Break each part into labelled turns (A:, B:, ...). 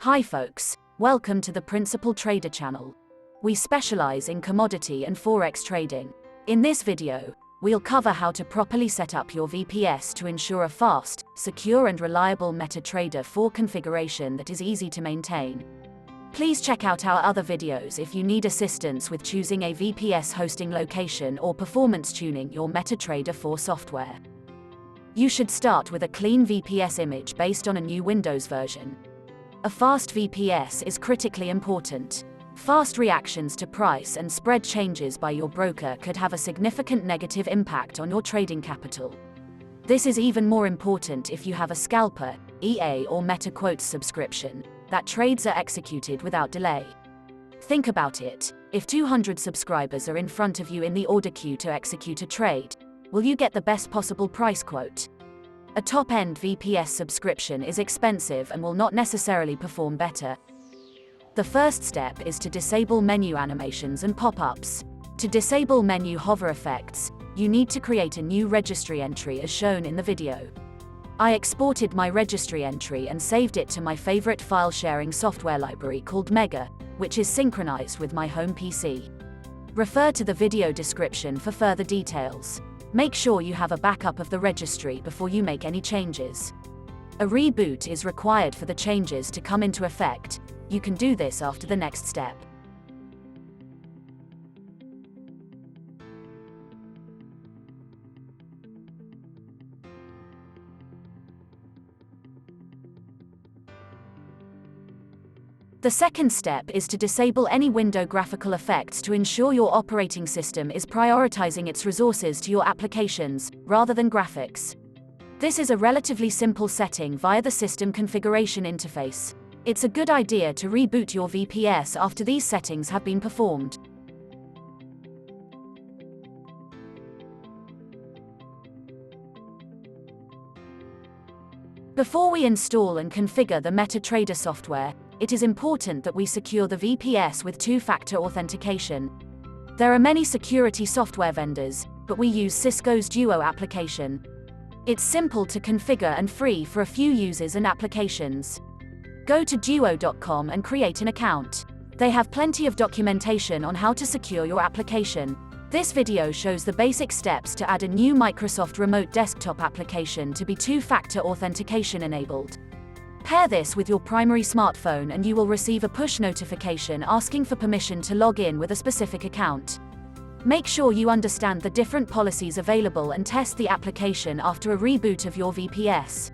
A: Hi folks, welcome to the Principal Trader channel. We specialize in commodity and forex trading. In this video, we'll cover how to properly set up your VPS to ensure a fast, secure and reliable Metatrader 4 configuration that is easy to maintain. Please check out our other videos if you need assistance with choosing a VPS hosting location or performance tuning your Metatrader 4 software. You should start with a clean VPS image based on a new Windows version. A fast VPS is critically important. Fast reactions to price and spread changes by your broker could have a significant negative impact on your trading capital. This is even more important if you have a scalper, EA or MetaQuotes subscription, that trades are executed without delay. Think about it. If 200 subscribers are in front of you in the order queue to execute a trade, will you get the best possible price quote? A top-end VPS subscription is expensive and will not necessarily perform better. The first step is to disable menu animations and pop-ups. To disable menu hover effects, you need to create a new registry entry as shown in the video. I exported my registry entry and saved it to my favorite file-sharing software library called Mega, which is synchronized with my home PC. Refer to the video description for further details. Make sure you have a backup of the registry before you make any changes. A reboot is required for the changes to come into effect. You can do this after the next step. The second step is to disable any window graphical effects to ensure your operating system is prioritizing its resources to your applications, rather than graphics. This is a relatively simple setting via the system configuration interface. It's a good idea to reboot your VPS after these settings have been performed. Before we install and configure the Metatrader software, it is important that we secure the VPS with two-factor authentication. There are many security software vendors, but we use Cisco's Duo application. It's simple to configure and free for a few users and applications. Go to duo.com and create an account. They have plenty of documentation on how to secure your application. This video shows the basic steps to add a new Microsoft Remote Desktop application to be two-factor authentication enabled. Pair this with your primary smartphone and you will receive a push notification asking for permission to log in with a specific account. Make sure you understand the different policies available and test the application after a reboot of your VPS.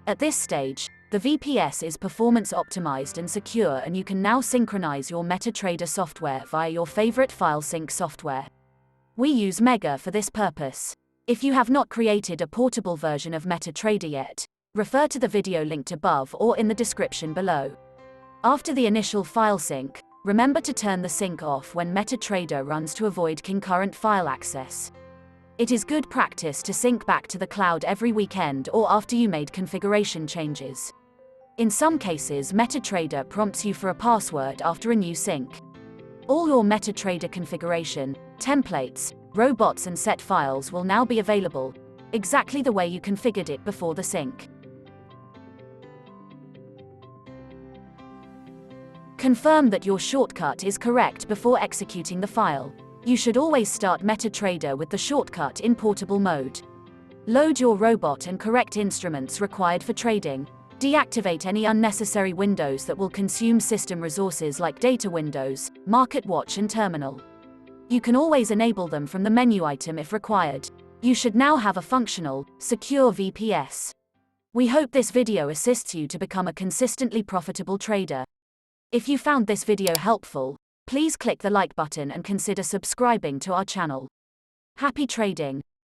A: At this stage, the VPS is performance optimized and secure and you can now synchronize your Metatrader software via your favorite file sync software. We use Mega for this purpose. If you have not created a portable version of Metatrader yet, refer to the video linked above or in the description below. After the initial file sync, remember to turn the sync off when Metatrader runs to avoid concurrent file access. It is good practice to sync back to the cloud every weekend or after you made configuration changes. In some cases, Metatrader prompts you for a password after a new sync. All your Metatrader configuration, templates, robots and set files will now be available, exactly the way you configured it before the sync. Confirm that your shortcut is correct before executing the file. You should always start Metatrader with the shortcut in portable mode. Load your robot and correct instruments required for trading. Deactivate any unnecessary windows that will consume system resources like data windows, market watch and terminal. You can always enable them from the menu item if required. You should now have a functional, secure VPS. We hope this video assists you to become a consistently profitable trader. If you found this video helpful, please click the like button and consider subscribing to our channel. Happy trading!